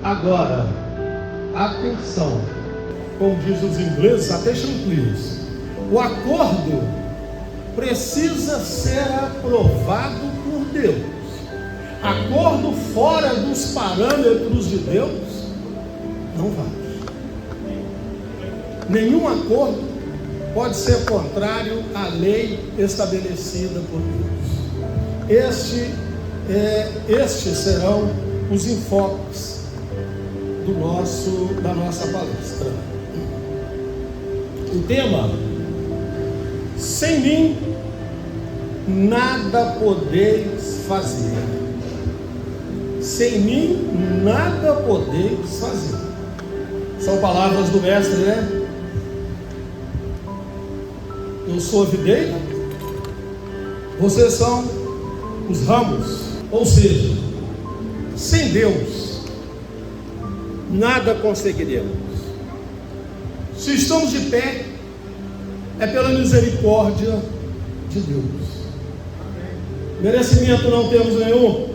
Agora, atenção, como diz os ingleses, attention please. O acordo precisa ser aprovado por Deus. Acordo fora dos parâmetros de Deus não vale. Nenhum acordo pode ser contrário à lei estabelecida por Deus. Estes serão os enfoques da nossa palestra. O tema: sem mim nada podeis fazer. Sem mim nada podeis fazer. São palavras do mestre, né? Eu sou a videira, vocês são os ramos. Ou seja, sem Deus nada conseguiremos. Se estamos de pé, é pela misericórdia de Deus. Merecimento não temos nenhum.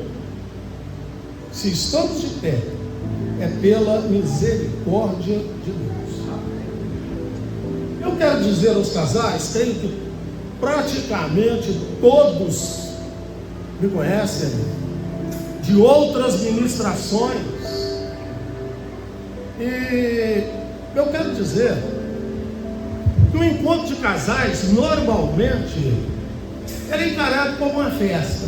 Se estamos de pé, é pela misericórdia de Deus. Eu quero dizer aos casais, creio que praticamente todos me conhecem de outras ministrações, e eu quero dizer que o encontro de casais normalmente é encarado como uma festa.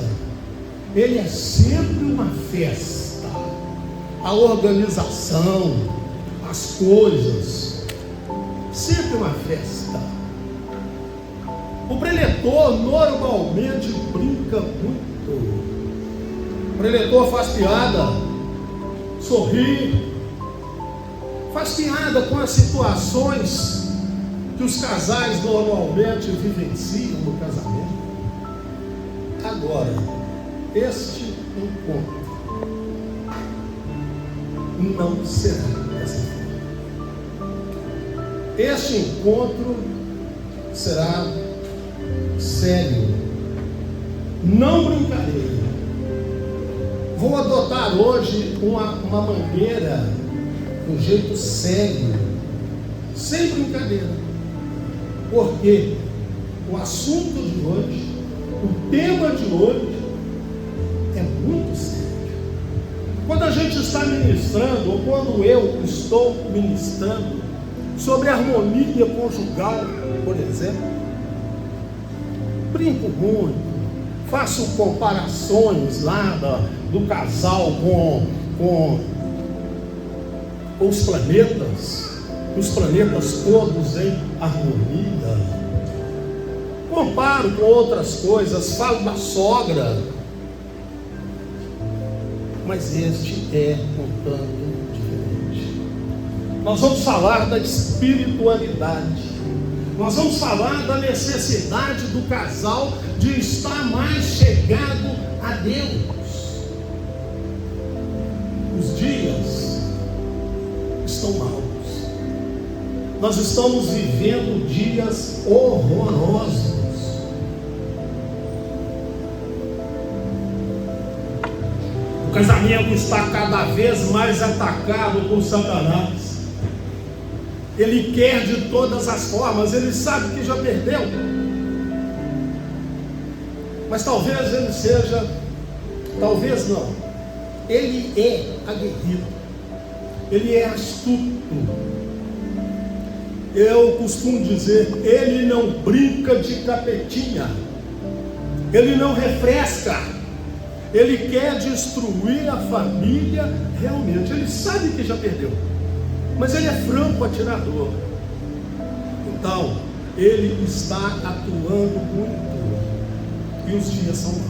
Ele é sempre uma festa. A organização, as coisas, sempre uma festa. O preletor normalmente brinca muito. O preletor faz piada, sorri, faz piada com as situações que os casais normalmente vivenciam no casamento. Agora, este encontro não será dessa forma. Este encontro será sério, não brincadeira. Vou adotar hoje uma maneira, um jeito sério, sem brincadeira, porque o assunto de hoje, o tema de hoje é muito sério. Quando a gente está ministrando, ou quando eu estou ministrando sobre harmonia conjugal, por exemplo, brinco muito, faço comparações lá do casal com os planetas todos em harmonia, comparo com outras coisas, falo da sogra, mas este é um tanto diferente. Nós vamos falar da espiritualidade. Nós vamos falar da necessidade do casal de estar mais chegado a Deus. Os dias estão maus. Nós estamos vivendo dias horrorosos. O casamento está cada vez mais atacado por Satanás. Ele quer de todas as formas, ele sabe que já perdeu. Mas talvez ele seja, talvez não, ele é aguerrido, ele é astuto. Eu costumo dizer, ele não brinca de capetinha, ele não refresca, ele quer destruir a família realmente. Ele sabe que já perdeu, mas ele é franco atirador. Então, ele está atuando muito. E os dias são maus.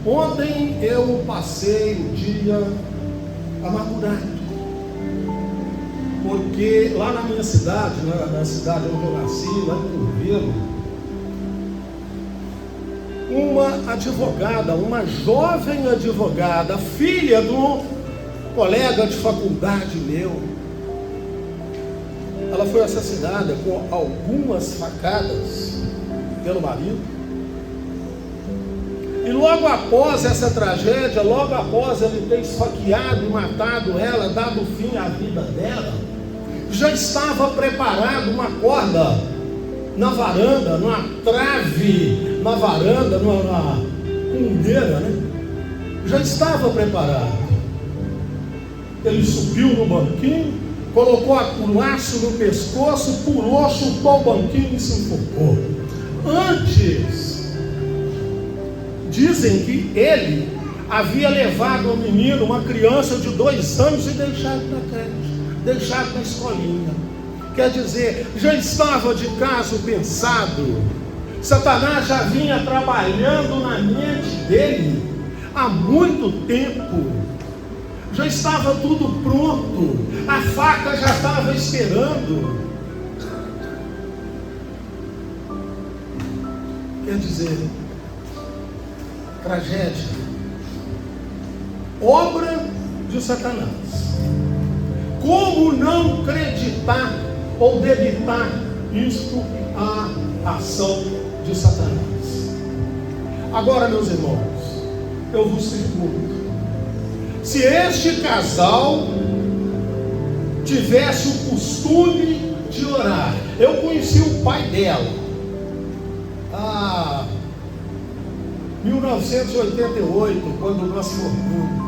Ontem eu passei o dia amargurado. Porque lá na minha cidade, na cidade onde eu nasci, lá em Curvelo, uma advogada, uma jovem advogada, filha de um colega de faculdade meu, ela foi assassinada com algumas facadas pelo marido. E logo após essa tragédia, logo após ele ter esfaqueado e matado ela, dado fim à vida dela, já estava preparado uma corda na varanda, numa trave, na varanda, numa cundeira, né? Já estava preparado. Ele subiu no banquinho, colocou o laço no pescoço, pulou, chutou o banquinho e se enfocou. Antes, dizem que ele havia levado um menino, uma criança de 2 anos, e deixado na creche, deixado na escolinha. Quer dizer, já estava de caso pensado. Satanás já vinha trabalhando na mente dele há muito tempo. Já estava tudo pronto. A faca já estava esperando. Quer dizer, tragédia, obra de Satanás. Como não acreditar ou debitar isto à ação de Satanás? Agora, meus irmãos, eu vos pergunto: se este casal tivesse o costume de orar, eu conheci o pai dela, 1988, quando nós formamos.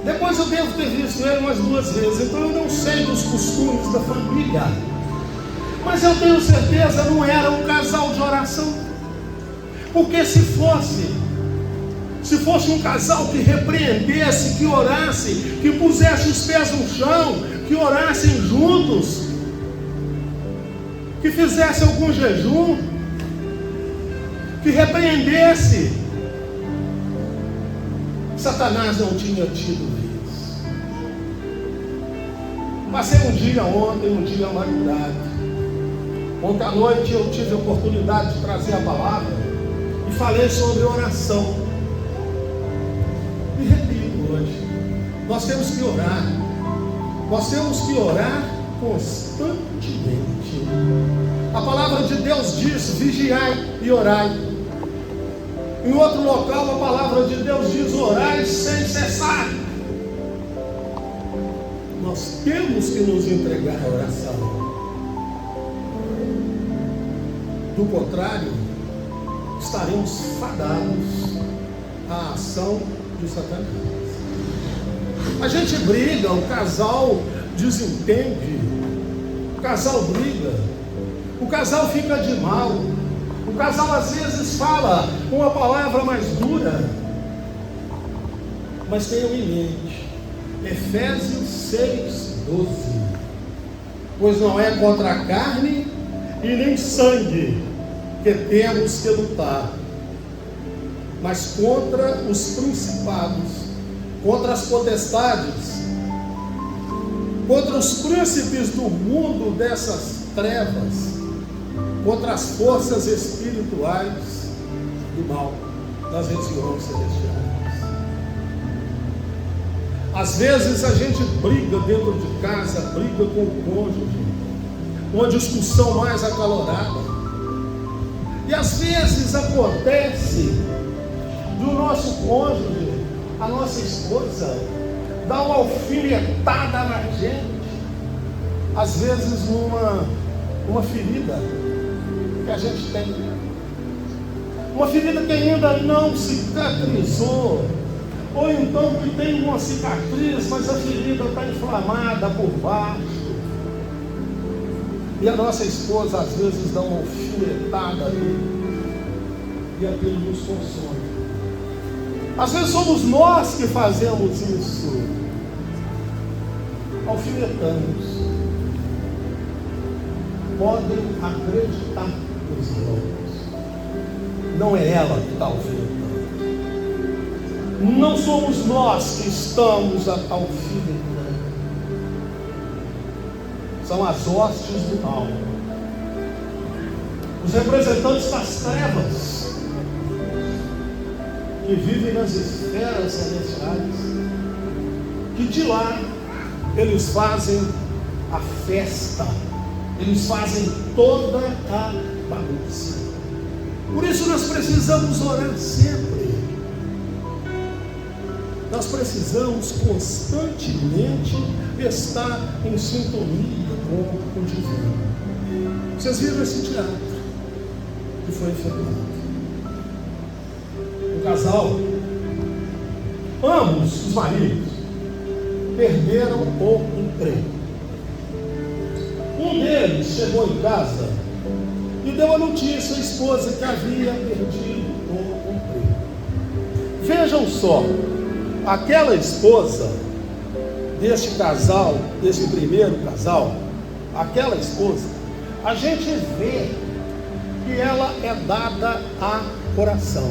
Depois eu devo ter visto ele umas 2 vezes, então eu não sei dos costumes da família. Mas eu tenho certeza, não era um casal de oração. Porque se fosse um casal que repreendesse, que orasse, que pusesse os pés no chão, que orassem juntos, que fizesse algum jejum, que repreendesse, Satanás não tinha tido vez. Passei um dia ontem, um dia amargurado. Ontem à noite eu tive a oportunidade de trazer a palavra e falei sobre oração. E repito hoje, nós temos que orar. Nós temos que orar constantemente. A palavra de Deus diz: vigiai e orai. Em outro local, a palavra de Deus diz: orai sem cessar. Nós temos que nos entregar à oração. Do contrário, estaremos fadados à ação de Satanás. A gente briga, o casal desentende, o casal briga, o casal fica de mal. O casal às vezes fala uma palavra mais dura, mas tenham em mente, Efésios 6:12, pois não é contra a carne e nem sangue que temos que lutar, mas contra os principados, contra as potestades, contra os príncipes do mundo dessas trevas, contra as forças espirituais do mal das regiões celestiais. Às vezes a gente briga dentro de casa, briga com o cônjuge, uma discussão mais acalorada. E às vezes acontece do nosso cônjuge, a nossa esposa, dar uma alfinetada na gente, às vezes numa ferida que a gente tem, uma ferida que ainda não cicatrizou, ou então que tem uma cicatriz, mas a ferida está inflamada por baixo, e a nossa esposa às vezes dá uma alfinetada ali, e aquilo nos consome. Às vezes somos nós que fazemos isso, alfinetamos. Podem acreditar, meus irmãos, não é ela que está alfinetando. Não somos nós que estamos alfinetando. São as hostes do mal, os representantes das trevas, que vivem nas esferas celestiais, que de lá eles fazem a festa, eles fazem toda a bagunça. Por isso nós precisamos orar sempre. Nós precisamos constantemente estar em sintonia com o divino. Vocês viram esse teatro que foi filmado? Um casal, ambos os maridos, perderam o emprego. Um deles chegou em casa e deu a notícia à esposa que havia perdido o emprego. Vejam só, aquela esposa deste casal, desse primeiro casal, aquela esposa, a gente vê que ela é dada a oração,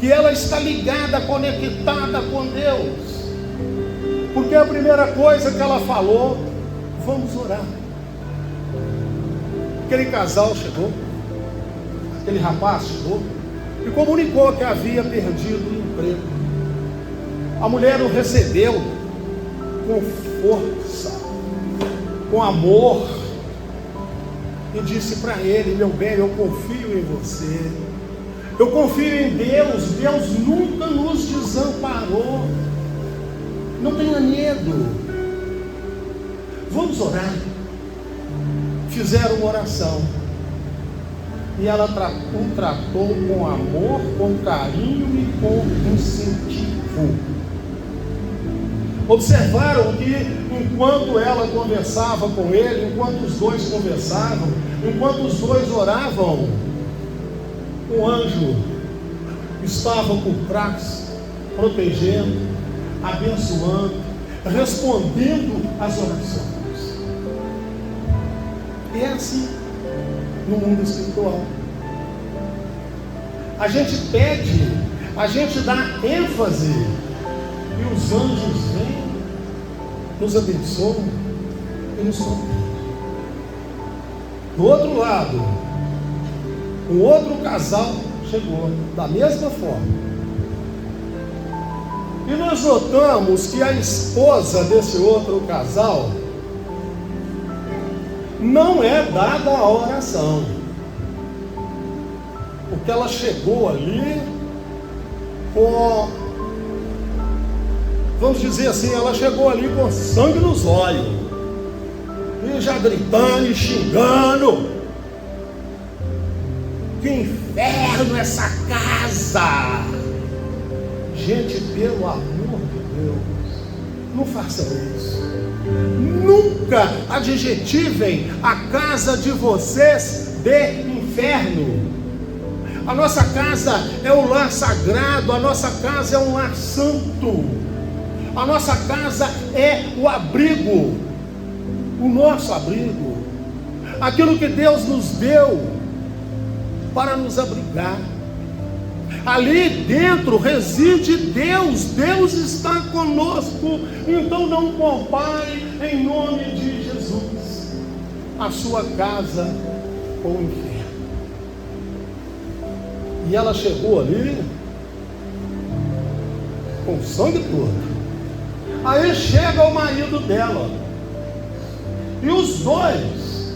que ela está ligada, conectada com Deus, porque a primeira coisa que ela falou: vamos orar. Aquele casal chegou, aquele rapaz chegou e comunicou que havia perdido o emprego. A mulher o recebeu com força, com amor, e disse para ele: meu bem, eu confio em você, eu confio em Deus, Deus nunca nos desamparou, não tenha medo, vamos orar. Fizeram uma oração e ela o tratou com amor, com carinho e com incentivo. Observaram que enquanto ela conversava com ele, enquanto os dois conversavam, enquanto os dois oravam, o anjo estava por trás, protegendo, abençoando, respondendo às orações. E é assim no mundo espiritual. A gente pede, a gente dá ênfase, e os anjos vêm, nos abençoam e nos protegem. Do outro lado, um outro casal chegou da mesma forma. E nós notamos que a esposa desse outro casal não é dada a oração, porque ela chegou ali com, vamos dizer assim, ela chegou ali com sangue nos olhos, e já gritando e xingando: que inferno essa casa! Gente, pelo amor de Deus, não façam isso. Nunca adjetivem a casa de vocês de inferno. A nossa casa é um lar sagrado, a nossa casa é um lar santo, a nossa casa é o abrigo, o nosso abrigo, aquilo que Deus nos deu para nos abrigar. Ali dentro reside Deus, Deus está conosco. Então não compare, em nome de Jesus, a sua casa com o inferno. E ela chegou ali com o sangue todo. Aí chega o marido dela, e os dois,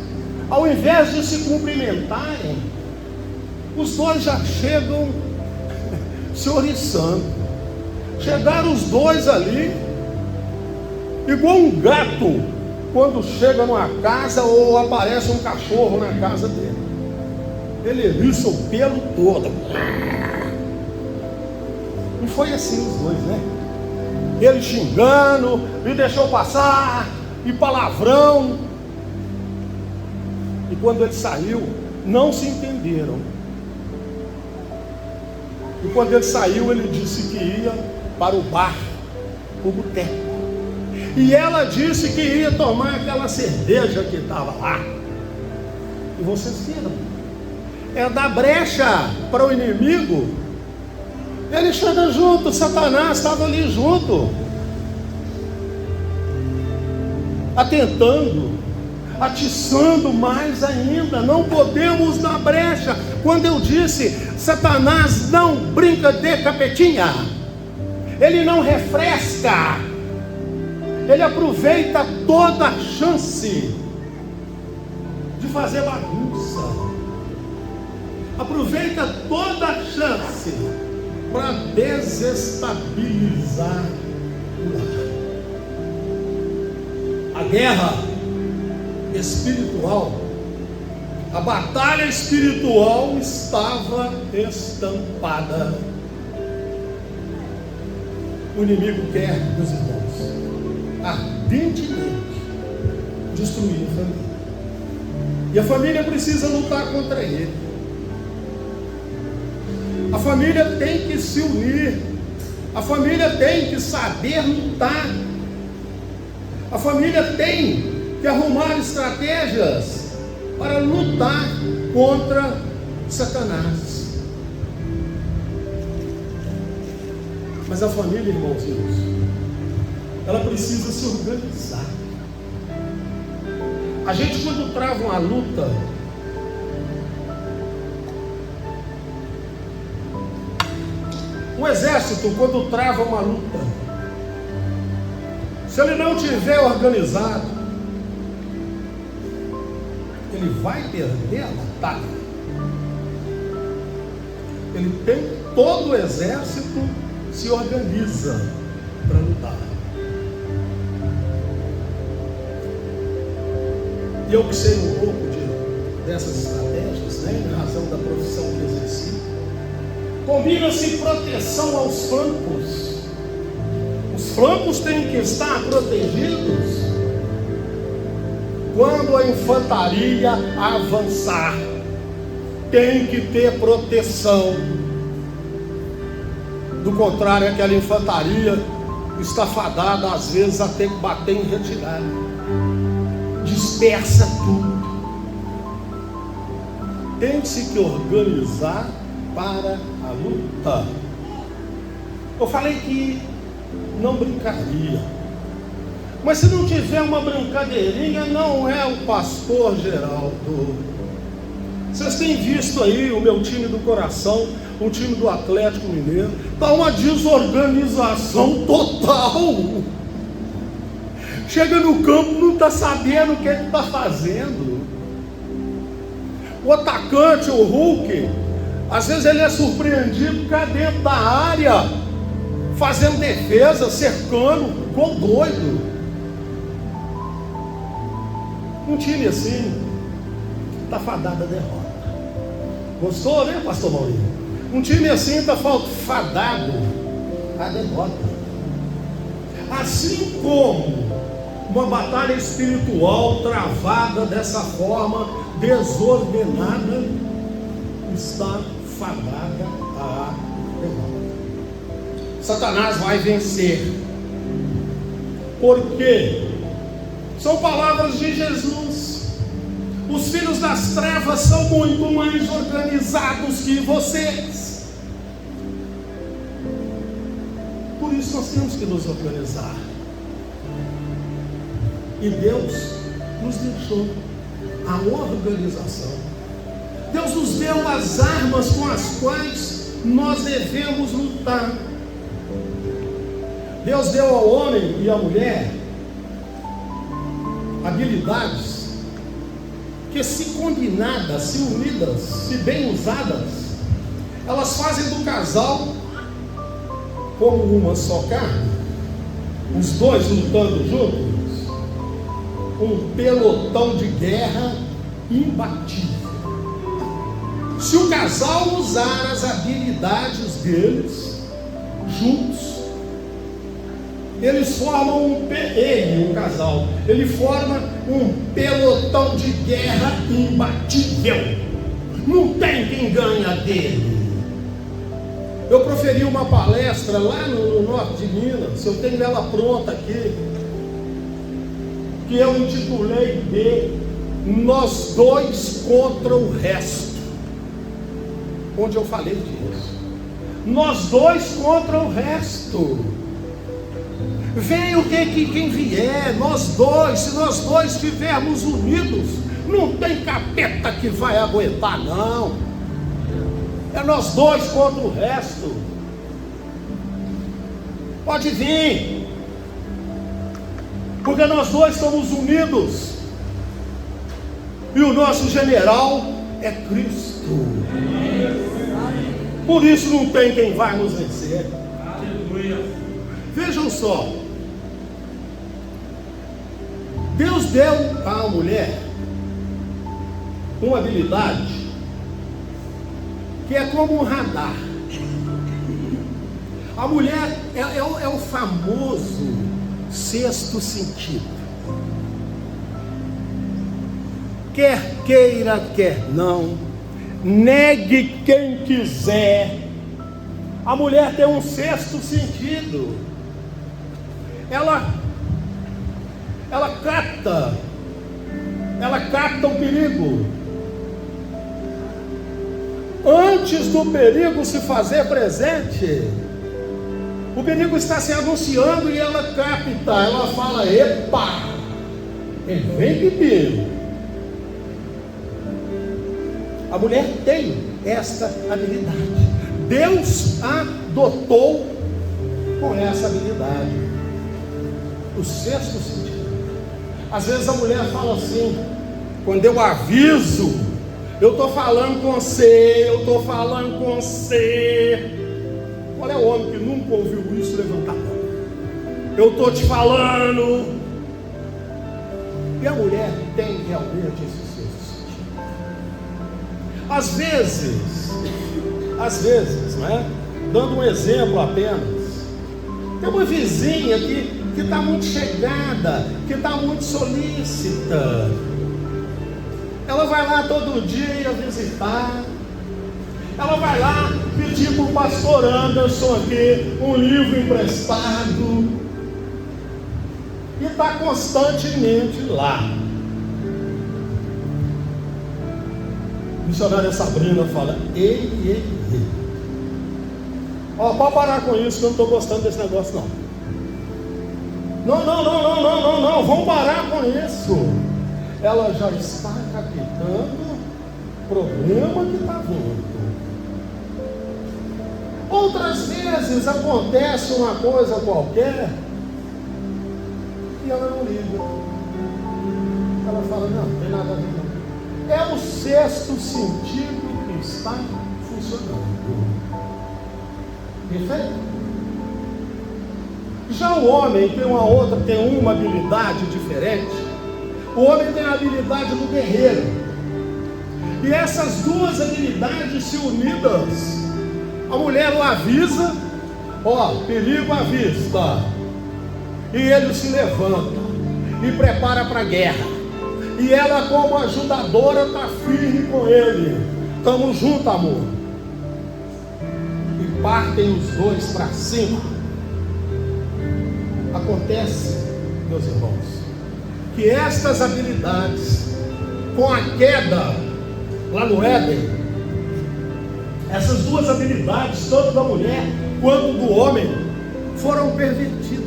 ao invés de se cumprimentarem, os dois já chegam se oriçando. Chegaram os dois ali, igual um gato quando chega numa casa ou aparece um cachorro na casa dele. Ele eriça o pelo todo. E foi assim os dois, né? Ele xingando, e deixou passar, e palavrão. E quando ele saiu, não se entenderam. E quando ele saiu, ele disse que ia para o bar, o boteco. E ela disse que ia tomar aquela cerveja que estava lá. E vocês viram? É dar brecha para o inimigo. Ele chega junto, Satanás estava ali junto, atentando, atiçando mais ainda. Não podemos dar brecha. Quando eu disse, Satanás não brinca de capetinha, ele não refresca, ele aproveita toda a chance de fazer bagunça. aproveita toda a chance para desestabilizar o lar. A guerra espiritual, a batalha espiritual estava estampada. O inimigo quer, meus irmãos, ardentemente destruir a família. E a família precisa lutar contra ele. A família tem que se unir. A família tem que saber lutar. A família tem que arrumar estratégias para lutar contra Satanás. Mas a família, irmãozinhos, ela precisa se organizar. A gente, quando trava uma luta, o exército, quando trava uma luta, se ele não tiver organizado, ele vai perder a batalha. Ele tem, todo o exército se organiza para lutar. E eu que sei um pouco dessas estratégias, né, em razão da profissão que exerci, combina-se proteção aos flancos. Os flancos têm que estar protegidos quando a infantaria avançar. Tem que ter proteção. Do contrário, aquela infantaria está fadada às vezes a ter que bater em retirada. Dispersa tudo. Tem-se que organizar para a luta. Eu falei que não brincaria, mas se não tiver uma brincadeirinha, não é o pastor Geraldo. Vocês têm visto aí o meu time do coração, o time do Atlético Mineiro, está uma desorganização total. Chega no campo, não está sabendo o que ele está fazendo. O atacante, o Hulk, às vezes ele é surpreendido cá dentro da área, fazendo defesa, cercando, igual doido. Um time assim está fadado a derrota. Gostou, né, pastor Maurício? Um time assim está fadado a derrota. Assim como uma batalha espiritual travada dessa forma, desordenada, está fadada a derrota. Satanás vai vencer. Por quê? São palavras de Jesus. Os filhos das trevas são muito mais organizados que vocês. Por isso nós temos que nos organizar. E Deus nos deixou a organização. Deus nos deu as armas com as quais nós devemos lutar. Deus deu ao homem e à mulher habilidades que, se combinadas, se unidas, se bem usadas, elas fazem do casal como uma só carne, os dois lutando juntos, um pelotão de guerra imbatível. Se o casal usar as habilidades deles juntos, eles formam o casal, ele forma um pelotão de guerra imbatível. Não tem quem ganha dele. Eu proferi uma palestra lá no norte de Minas, eu tenho ela pronta aqui, que eu intitulei de Nós Dois Contra o Resto, onde eu falei disso. Nós dois contra o resto. Venha quem vier, nós dois, se nós dois estivermos unidos, não tem capeta que vai aguentar, não. É nós dois contra o resto. Pode vir, porque nós dois somos unidos. E o nosso general é Cristo. Por isso não tem quem vai nos vencer. Vejam só, Deus deu à mulher uma habilidade que é como um radar. A mulher é o famoso sexto sentido. Quer queira, quer não, negue quem quiser, a mulher tem um sexto sentido. Ela capta o perigo. Antes do perigo se fazer presente, o perigo está se anunciando e ela capta, ela fala: epa, vem pepino. A mulher tem esta habilidade. Deus a dotou com essa habilidade. O sexto sentido. Às vezes a mulher fala assim: quando eu aviso, eu estou falando com você, Qual é o homem que nunca ouviu isso? Levanta a mão. Eu estou te falando. E a mulher tem realmente esse sexto sentido. Às vezes, não é? Dando um exemplo apenas, tem uma vizinha que está muito chegada, que está muito solícita. Ela vai lá todo dia visitar. Ela vai lá pedir para o pastor Anderson aqui um livro emprestado. E está constantemente lá. A missionária Sabrina fala: ei. Pode parar com isso, que eu não estou gostando desse negócio não. Não, vamos parar com isso. Ela já está captando o problema que está vindo. Outras vezes acontece uma coisa qualquer e ela não liga. Ela fala: não tem nada a ver não. É o sexto sentido que está funcionando. Perfeito? Já o homem tem uma habilidade diferente. O homem tem a habilidade do guerreiro. E essas duas habilidades se unidas, a mulher o avisa: perigo à vista. E ele se levanta e prepara para a guerra. E ela, como ajudadora, está firme com ele. Estamos juntos, amor. E partem os dois para cima. Acontece, meus irmãos, que estas habilidades, com a queda lá no Éden, essas duas habilidades, tanto da mulher quanto do homem, foram pervertidas.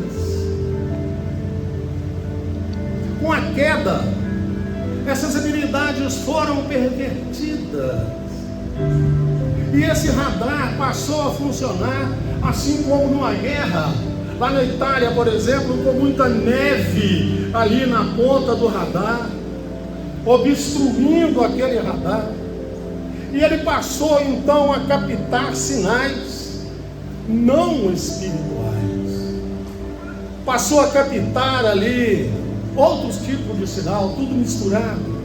Com a queda, essas habilidades foram pervertidas. E esse radar passou a funcionar assim como numa guerra. Lá na Itália, por exemplo, com muita neve ali na ponta do radar, obstruindo aquele radar. E ele passou então a captar sinais não espirituais. Passou a captar ali outros tipos de sinal, tudo misturado.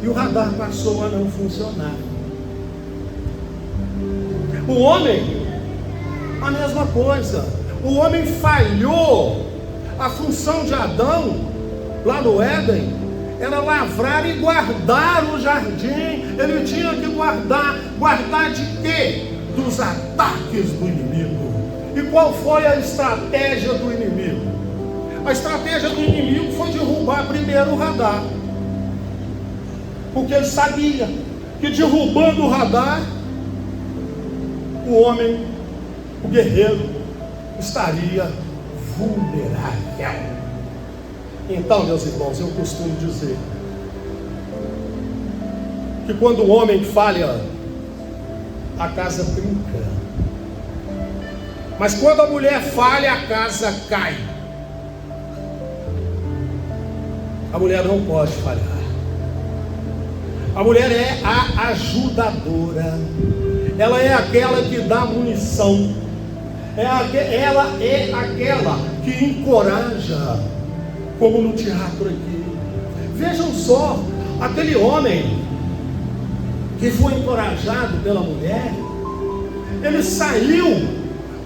E o radar passou a não funcionar. O homem, a mesma coisa. O homem falhou. A função de Adão, lá no Éden, era lavrar e guardar o jardim. Ele tinha que guardar de quê? Dos ataques do inimigo. E qual foi a estratégia do inimigo? A estratégia do inimigo foi derrubar primeiro o radar. Porque ele sabia que derrubando o radar, o homem, o guerreiro, estaria vulnerável. Então, meus irmãos, eu costumo dizer que quando o homem falha, a casa brinca. Mas quando a mulher falha, a casa cai. A mulher não pode falhar. A mulher é a ajudadora. Ela é aquela que dá munição. Ela é aquela que encoraja, como no teatro aqui. Vejam só, aquele homem que foi encorajado pela mulher, ele saiu,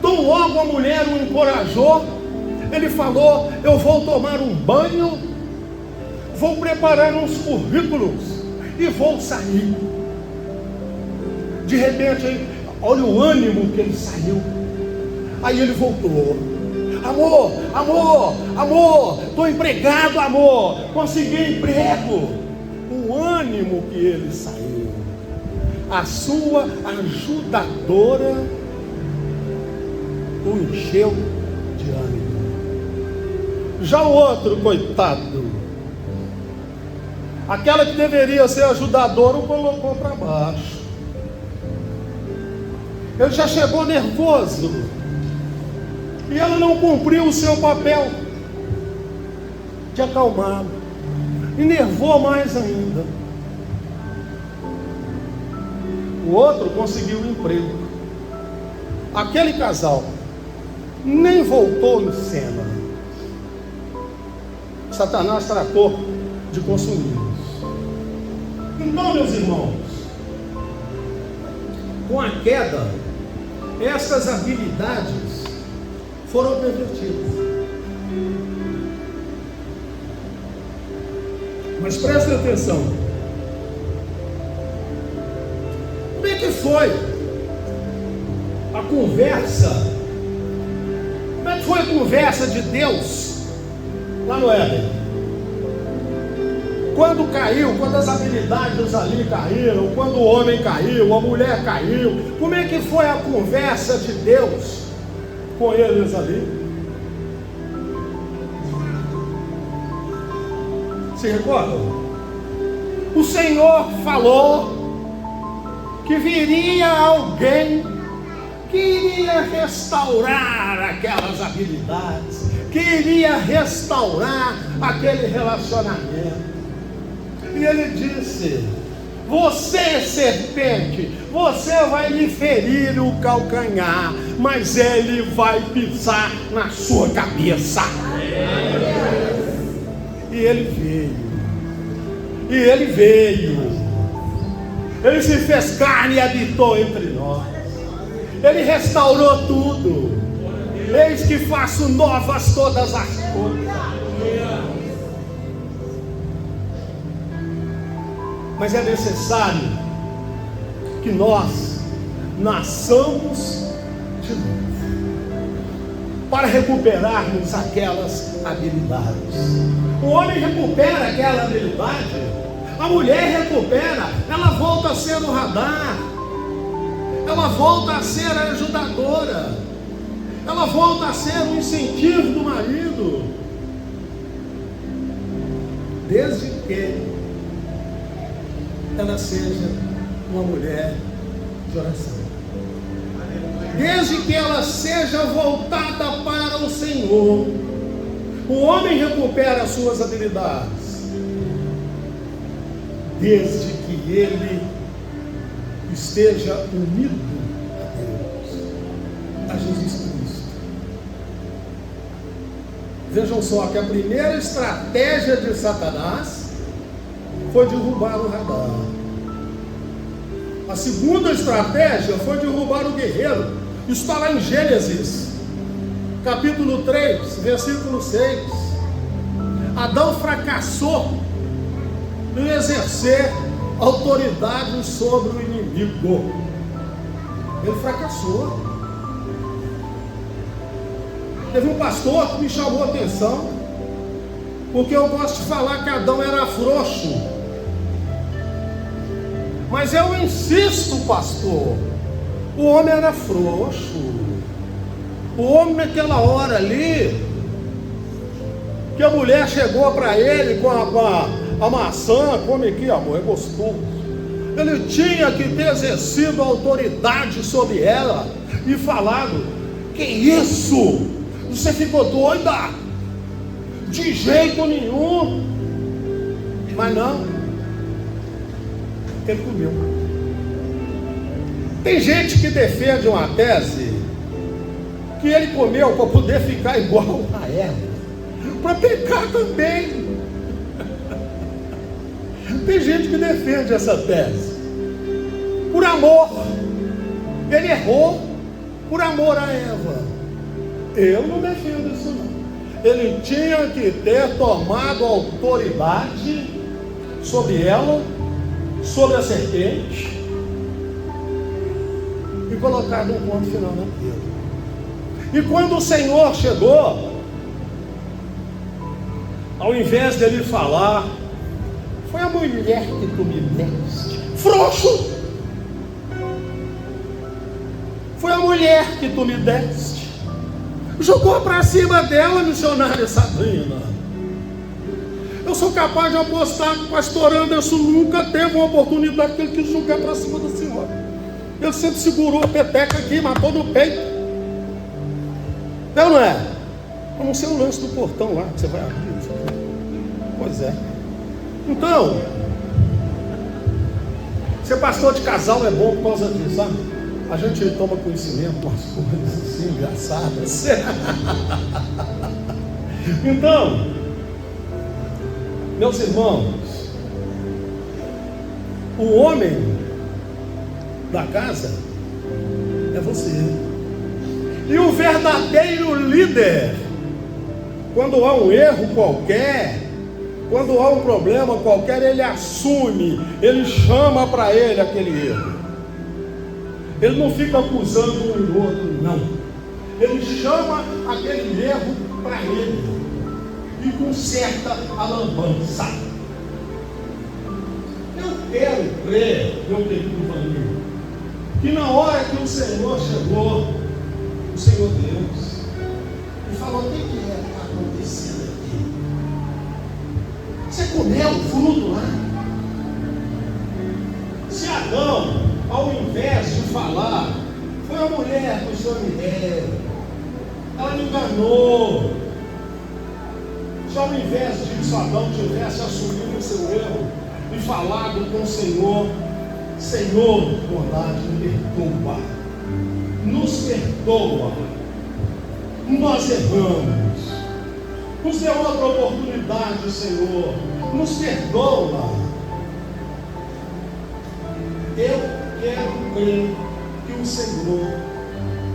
tão logo a mulher o encorajou, ele falou: eu vou tomar um banho, vou preparar uns currículos e vou sair. De repente, olha o ânimo que ele saiu. Aí ele voltou: amor, estou empregado, amor, consegui emprego. O ânimo que ele saiu, a sua ajudadora o encheu de ânimo. Já o outro, coitado, aquela que deveria ser ajudadora, o colocou para baixo. Ele já chegou nervoso, e ela não cumpriu o seu papel de acalmá-lo, e nervou mais ainda. O outro conseguiu um emprego. Aquele casal nem voltou em cena. Satanás tratou de consumi-los. Então, meus irmãos, com a queda, essas habilidades foram pervertidas. Mas prestem atenção. Como é que foi a conversa? Como é que foi a conversa de Deus lá no Éden? Quando caiu, quando as habilidades ali caíram, quando o homem caiu, a mulher caiu, como é que foi a conversa de Deus com eles ali? Se recordam? O Senhor falou que viria alguém que iria restaurar aquelas habilidades, que iria restaurar aquele relacionamento. E ele disse: você, serpente, você vai lhe ferir o calcanhar, mas ele vai pisar na sua cabeça. E ele veio, ele se fez carne e habitou entre nós, ele restaurou tudo. Eis que faço novas todas as coisas. Mas é necessário que nós nasçamos de novo para recuperarmos aquelas habilidades. O homem recupera aquela habilidade, a mulher recupera, ela volta a ser o radar, ela volta a ser a ajudadora, ela volta a ser o incentivo do marido, desde que ela seja uma mulher de oração, desde que ela seja voltada para o Senhor. O homem recupera as suas habilidades desde que ele esteja unido a Deus, a Jesus Cristo. Vejam só que a primeira estratégia de Satanás foi derrubar o radar. A segunda estratégia foi derrubar o guerreiro. Isso está lá em Gênesis, capítulo 3, versículo 6. Adão fracassou em exercer autoridade sobre o inimigo. Ele fracassou. Teve um pastor que me chamou a atenção, porque eu gosto de falar que Adão era frouxo. Mas eu insisto, pastor, o homem era frouxo. O homem naquela hora ali, que a mulher chegou para ele com a maçã: come aqui, amor, é gostoso. Ele tinha que ter exercido autoridade sobre ela e falado: que isso? Você ficou doida? De jeito nenhum. Mas não. Ele comeu. Tem gente que defende uma tese que ele comeu para poder ficar igual a Eva, para pecar também. Tem gente que defende essa tese por amor. Ele errou por amor a Eva. Eu não defendo isso não. Ele tinha que ter tomado autoridade sobre ela, sobre a serpente, e colocado um ponto final naquilo. E quando o Senhor chegou, ao invés dele falar, foi a mulher que tu me deste, frouxo, foi a mulher que tu me deste, jogou para cima dela, missionária Sabrina. Eu sou capaz de apostar que o pastor Anderson nunca teve uma oportunidade que ele quis jogar para cima da senhora. Ele sempre segurou a peteca aqui, matou no peito. Não é? A não ser o lance do portão lá, que você vai abrir. Pois é. Então, ser pastor de casal é bom por causa disso, sabe? A gente toma conhecimento com as coisas assim, engraçadas. Então, meus irmãos, o homem da casa é você. E o verdadeiro líder, quando há um erro qualquer, quando há um problema qualquer, ele assume, ele chama para ele aquele erro. Ele não fica acusando um e outro, não. Ele chama aquele erro para ele e conserta a lambança. Eu quero crer, meu querido amigo, que na hora que o Senhor chegou, o Senhor Deus, e falou: o que está acontecendo aqui? Você comeu o fruto lá? Se Adão, ao invés de falar, foi a mulher que o Senhor me deu, ela me enganou. Se ao invés disso Adão tivesse assumido o seu erro e falado com o Senhor: Senhor, bondade, me perdoa, nos perdoa, nós erramos, nos dê outra oportunidade, Senhor, nos perdoa. Eu quero crer que o Senhor,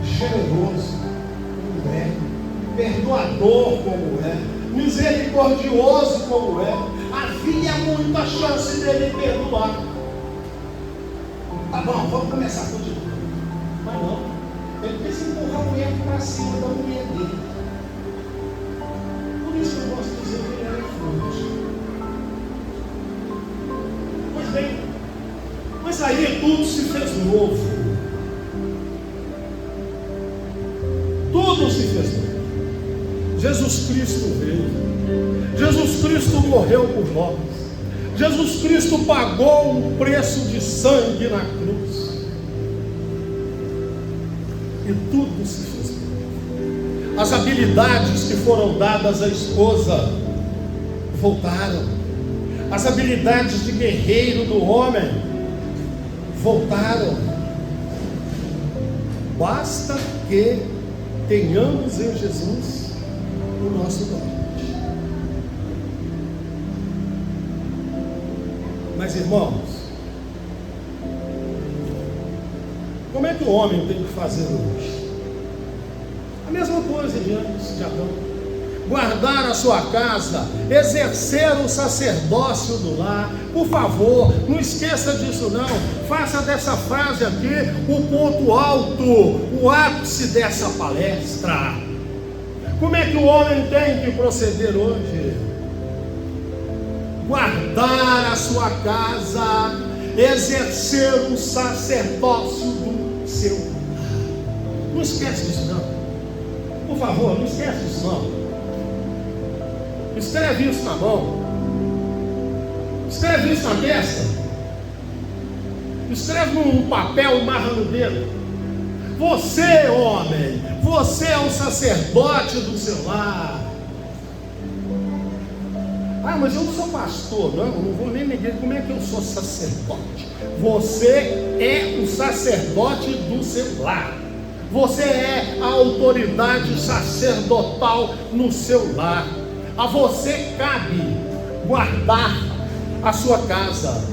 generoso como é, perdoador como é, misericordioso como é, havia muita chance dele perdoar. Tá bom, vamos começar por de novo. Mas não, ele quis empurrar o erro para cima da mulher dele. Por isso eu posso dizer que ele era forte. Pois bem, mas aí tudo se fez novo. Tudo se fez novo. Jesus Cristo veio. Jesus Cristo morreu por nós. Jesus Cristo pagou um preço de sangue na cruz. E tudo se fez novo. As habilidades que foram dadas à esposa voltaram. As habilidades de guerreiro do homem voltaram. Basta que tenhamos em Jesus o nosso nome. Mas irmãos, como é que o homem tem que fazer hoje? A mesma coisa diante de Adão. Guardar a sua casa, exercer o sacerdócio do lar. Por favor, não esqueça disso não. Faça dessa frase aqui o ponto alto, o ápice dessa palestra. Como é que o homem tem que proceder hoje? Guardar a sua casa, exercer o sacerdócio do seu lar. Não esquece disso não. Por favor, não esquece disso não. Escreve isso na mão. Escreve isso na testa. Escreve num papel e marra no dedo. Você, homem, você é o sacerdote do seu lar. Ah, mas eu não sou pastor. Não vou nem negar. Como é que eu sou sacerdote? Você é o sacerdote do seu lar. Você é a autoridade sacerdotal no seu lar. A você cabe guardar a sua casa.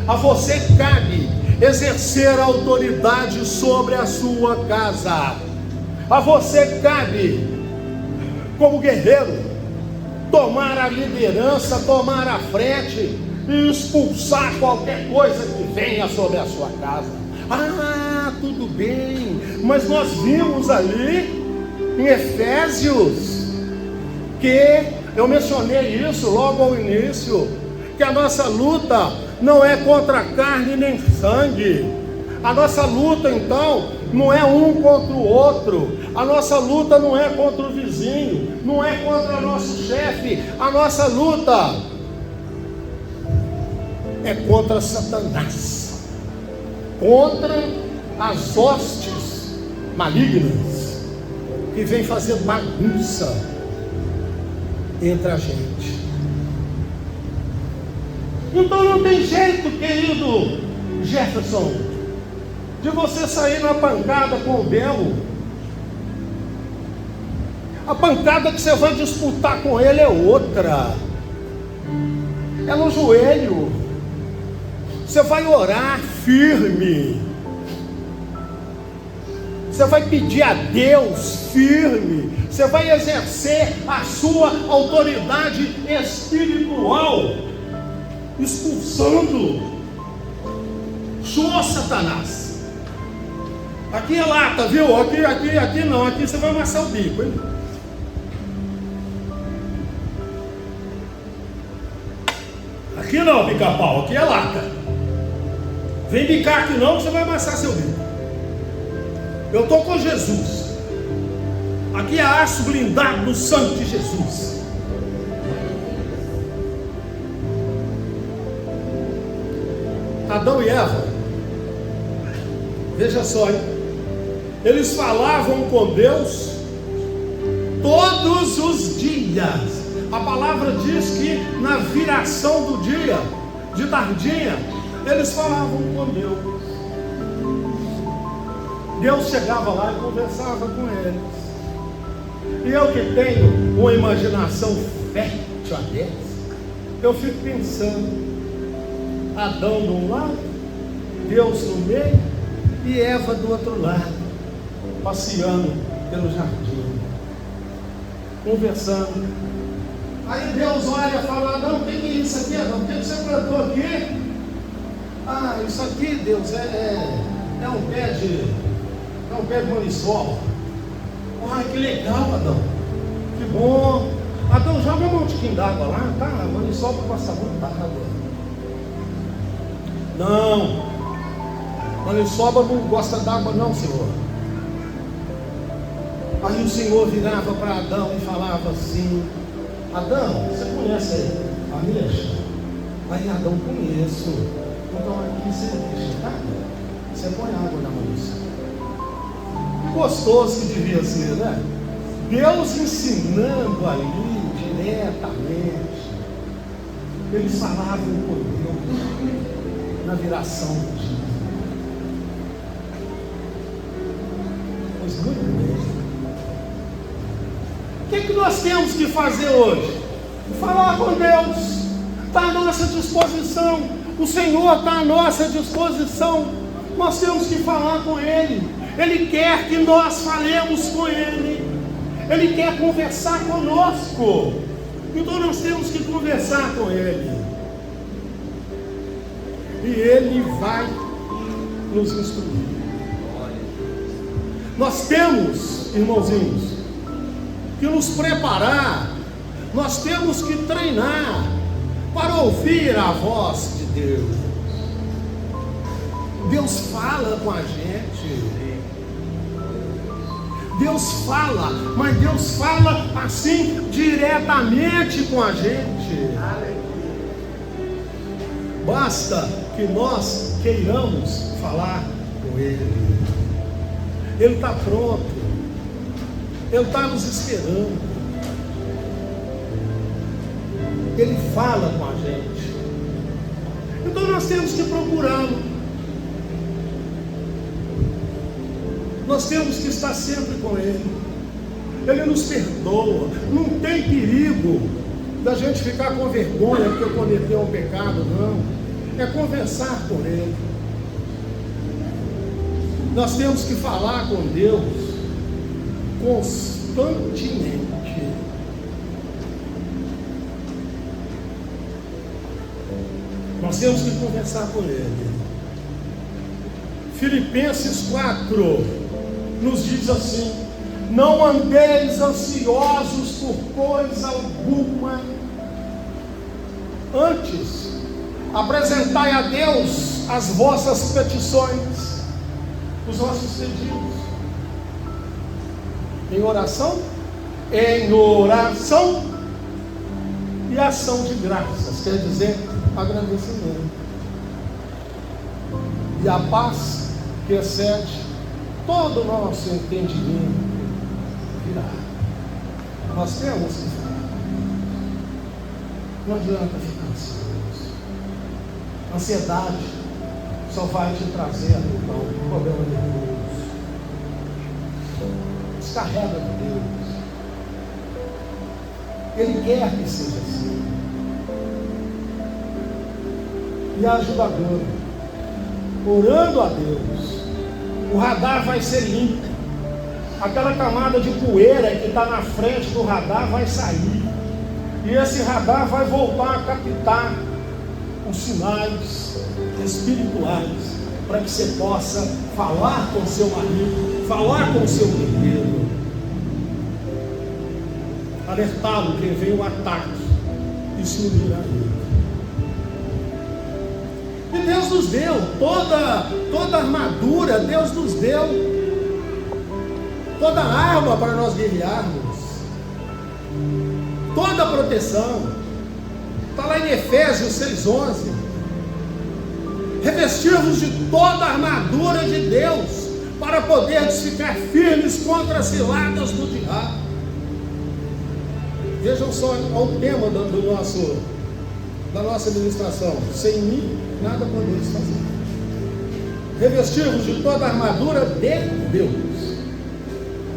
A você cabe exercer a autoridade sobre a sua casa. A você cabe, como guerreiro, tomar a liderança, tomar a frente e expulsar qualquer coisa que venha sobre a sua casa. Ah, tudo bem, mas nós vimos ali em Efésios que eu mencionei isso logo ao início, que a nossa luta não é contra carne nem sangue. A nossa luta então não é um contra o outro. A nossa luta não é contra o vizinho, não é contra o nosso chefe. A nossa luta é contra Satanás, contra as hostes malignas que vem fazer bagunça entre a gente. Então não tem jeito, querido Jefferson, de você sair na pancada com o Belo. A pancada que você vai disputar com ele é outra. É no joelho. Você vai orar firme. Você vai pedir a Deus firme. Você vai exercer a sua autoridade espiritual, expulsando. Show, Satanás. Aqui é lata, viu? Aqui não. Aqui você vai amassar o bico, hein? Aqui não, pica-pau. Aqui é lata. Vem bicar aqui não, que você vai amassar seu bico. Eu estou com Jesus. Aqui é aço blindado no sangue de Jesus. Adão e Eva, veja só, hein? Eles falavam com Deus todos os dias. A palavra diz que na viração do dia, de tardinha, eles falavam com Deus. Deus chegava lá e conversava com eles. E eu que tenho uma imaginação fértil a Deus, eu fico pensando, Adão de um lado, Deus no meio e Eva do outro lado, passeando pelo jardim, conversando. Aí Deus olha e fala: Adão, o que é isso aqui, Adão? O que você plantou aqui? Ah, isso aqui, Deus, é um pé de maniçoba. Ah, que legal, Adão, que bom. Adão, joga um montinho d'água lá, tá? Maniçoba passa muita água. Não, maniçoba não gosta d'água não, Senhor. Aí o Senhor virava para Adão e falava assim: Adão, você conhece a mexa? Aí Adão, conheço. Então aqui você deixa, tá? Você põe água na maniçoba. Que gostoso que devia ser, né? Deus ensinando ali diretamente. Eles falavam com Deus na viração do dia. Pois muito bem. O que nós temos que fazer hoje? Falar com Deus. Está à nossa disposição. O Senhor está à nossa disposição. Nós temos que falar com Ele. Ele quer que nós falemos com Ele. Ele quer conversar conosco. Então nós temos que conversar com Ele. E Ele vai nos instruir. Nós temos, irmãozinhos, que nos preparar. Nós temos que treinar para ouvir a voz de Deus. Deus fala com a gente. Deus fala, mas Deus fala assim diretamente com a gente. Basta que nós queiramos falar com Ele. Ele está pronto. Ele está nos esperando. Ele fala com a gente. Então nós temos que procurá-lo. Nós temos que estar sempre com Ele. Ele nos perdoa. Não tem perigo da gente ficar com vergonha porque cometeu um pecado, não. É conversar com Ele. Nós temos que falar com Deus constantemente. Nós temos que conversar com Ele. Filipenses 4 nos diz assim: não andeis ansiosos por coisa alguma, antes apresentai a Deus as vossas petições, os vossos pedidos, em oração e ação de graças, quer dizer, agradecimento. E a paz que excede todo o nosso entendimento virá. Nós temos que falar. Não adianta ficar ansioso. Ansiedade só vai te trazer um problema de Deus. Descarrega de Deus. Ele quer que seja assim. E a ajudadora, orando a Deus, o radar vai ser limpo. Aquela camada de poeira que está na frente do radar vai sair. E esse radar vai voltar a captar os sinais espirituais, para que você possa falar com seu marido, falar com seu guerreiro, alertá-lo que vem um ataque e se unir a ele. E Deus nos deu toda a armadura, Deus nos deu toda a arma para nós guerrearmos, toda a proteção. Está lá em Efésios 6:11. Revestir-vos de toda a armadura de Deus, para poderes ficar firmes contra as ciladas do diabo. Vejam só o tema da nossa ministração: sem mim nada podeis fazer. Revestir-vos de toda a armadura de Deus.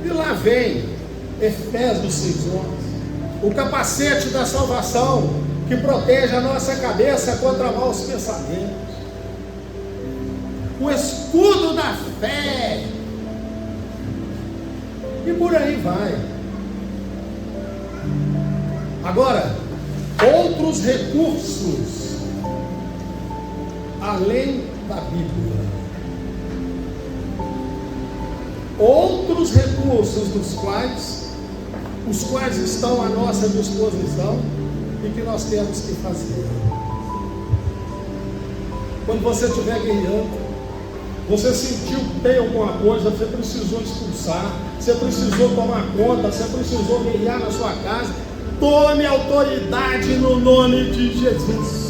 E lá vem Efésios 6:11, o capacete da salvação, que protege a nossa cabeça contra maus pensamentos, o escudo da fé, e por aí vai. Agora, outros recursos além da Bíblia, outros recursos os quais estão à nossa disposição e que nós temos que fazer. Quando você estiver guerreando, você sentiu que tem alguma coisa, você precisou expulsar, você precisou tomar conta, você precisou guerrear na sua casa, tome autoridade no nome de Jesus.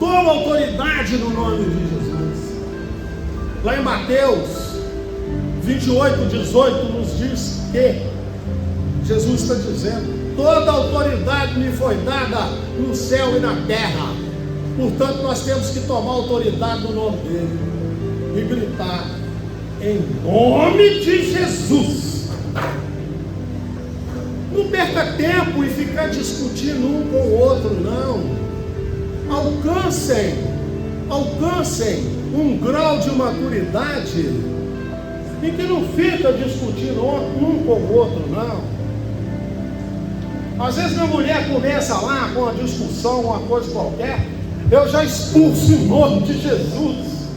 Tome autoridade no nome de Jesus. Lá em Mateus 28:18 nos diz que Jesus está dizendo: toda autoridade me foi dada no céu e na terra. Portanto, nós temos que tomar autoridade no nome dele e gritar: em nome de Jesus. Não perca tempo em ficar discutindo um com o outro, não. Alcancem um grau de maturidade em que não fica discutindo um com o outro, não. Às vezes minha mulher começa lá com uma discussão, uma coisa qualquer, eu já expulso em nome de Jesus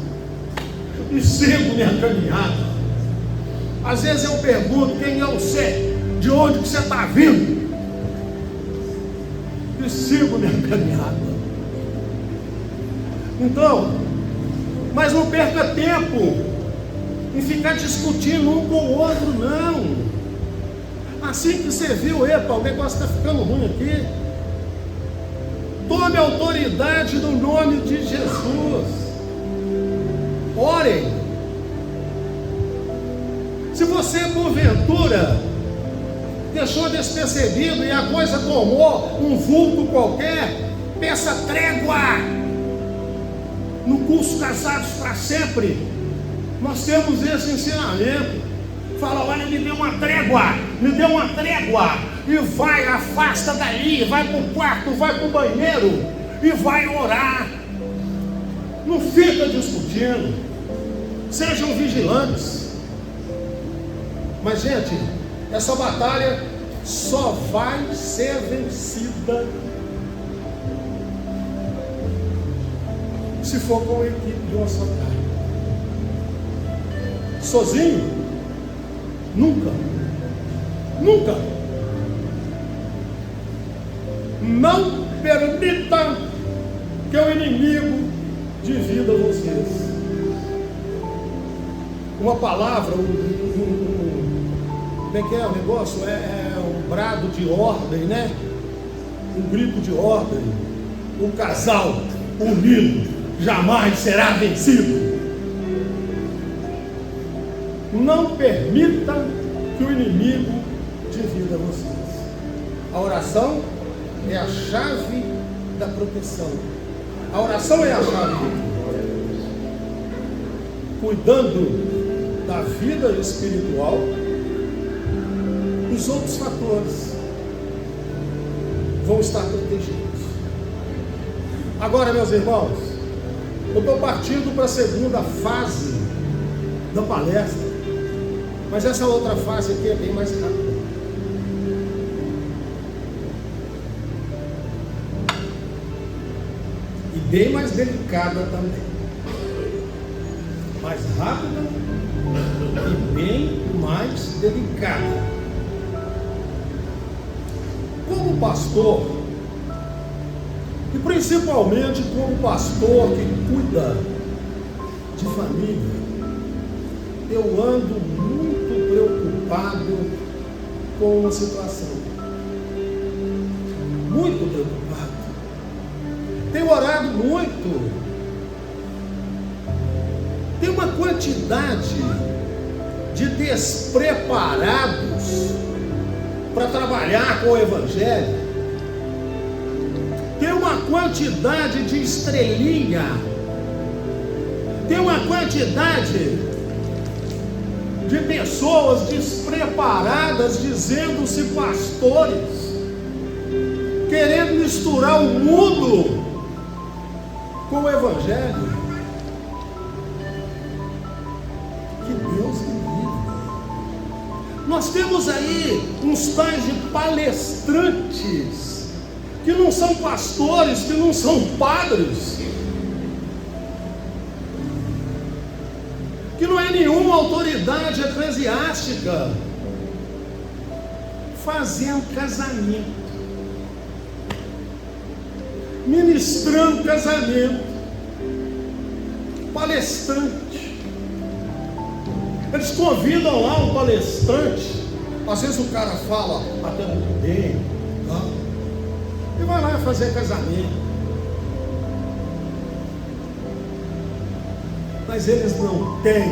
e sigo minha caminhada. Às vezes eu pergunto: quem é você? De onde que você está vindo? E sigo minha caminhada. Então, mas não perca tempo em ficar discutindo um com o outro, não. Assim que você viu, epa, o negócio está ficando ruim aqui. Tome autoridade no nome de Jesus. Orem. Se você porventura deixou despercebido e a coisa tomou um vulto qualquer, peça trégua. No curso Casados para Sempre, nós temos esse ensinamento. Fala, olha, me deu uma trégua, e vai, afasta daí, vai para o quarto, vai para o banheiro, e vai orar. Não fica discutindo, sejam vigilantes. Mas, gente, essa batalha só vai ser vencida se for com a equipe de uma só carne. Sozinho, nunca. Não permita que o inimigo divida vocês. Uma palavra, como é que é o negócio? É um brado de ordem, né? Um grito de ordem. Um casal unido jamais será vencido. Não permita que o inimigo divida vocês. A oração é a chave da proteção. A oração é a chave. Cuidando da vida espiritual, os outros fatores vão estar protegidos. Agora, meus irmãos, eu estou partindo para a segunda fase da palestra, mas essa outra fase aqui é bem mais rápida. E bem mais delicada também. Mais rápida e bem mais delicada. Como pastor, e principalmente como pastor que cuida de família, eu ando muito preocupado com uma situação. Muito preocupado. Tenho orado muito. Tem uma quantidade de despreparados para trabalhar com o Evangelho. Tem uma quantidade de estrelinha. Tem uma quantidade de pessoas despreparadas dizendo-se pastores, querendo misturar o mundo com o Evangelho. Que Deus me livre. Nós temos aí uns tais de palestrantes que não são pastores, que não são padres, que não é nenhuma autoridade eclesiástica, fazendo casamento, ministrando casamento, palestrante. Eles convidam lá um palestrante, às vezes o cara fala até muito bem, tá? E vai lá fazer casamento. Mas eles não têm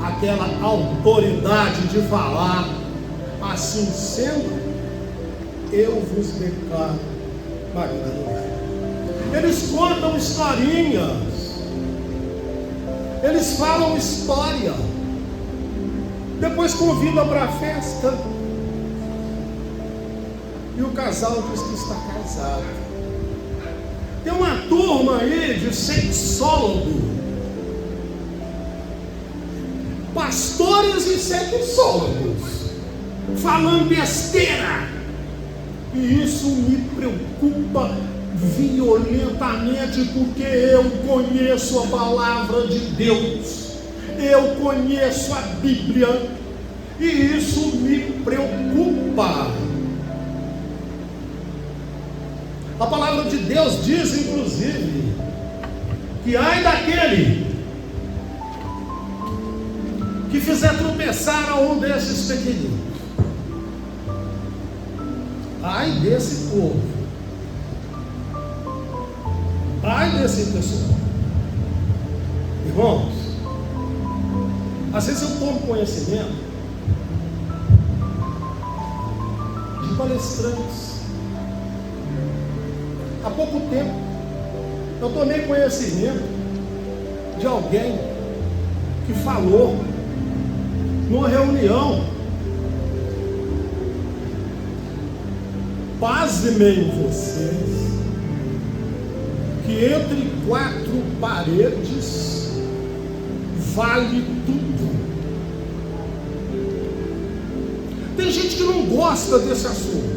aquela autoridade de falar, assim sendo, eu vos declaro marido e mulher. Eles contam historinhas, eles falam história, depois convidam para a festa, e o casal diz que está casado. Tem uma turma aí de sexólogo, pastores e sexólogos, falando besteira. E isso me preocupa violentamente, porque eu conheço a palavra de Deus, eu conheço a Bíblia, e isso me preocupa. A palavra de Deus diz, inclusive, que ai daquele que fizer tropeçar a um desses pequeninos. Ai desse povo. Ai desse pessoal. Irmãos, às vezes eu tomo conhecimento palestrantes. Há pouco tempo, eu tomei conhecimento de alguém que falou numa reunião, pasmem vocês, que entre quatro paredes vale tudo. Tem gente que não gosta desse assunto,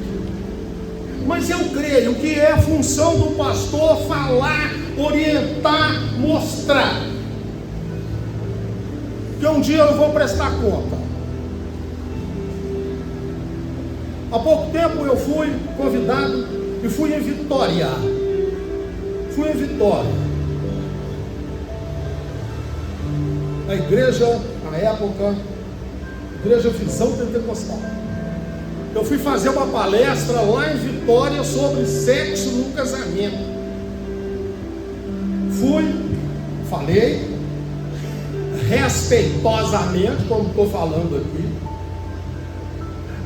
mas eu creio que é a função do pastor falar, orientar, mostrar. Que um dia eu vou prestar conta. Há pouco tempo eu fui convidado e fui em Vitória. A igreja, na época, Igreja Visão Pentecostal. Eu fui fazer uma palestra lá em Vitória sobre sexo no casamento. Falei respeitosamente, como estou falando aqui.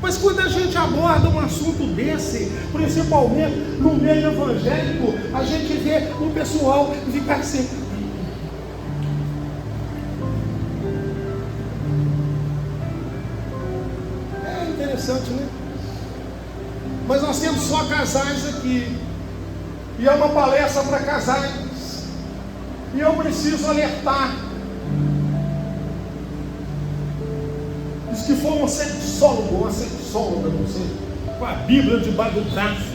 Mas quando a gente aborda um assunto desse, principalmente no meio evangélico, a gente vê o pessoal ficar assim. É interessante, né? Mas nós temos só casais aqui. E é uma palestra para casais. E eu preciso alertar. Diz que foi um sexólogo, uma sexóloga, não sei, com a Bíblia debaixo do braço,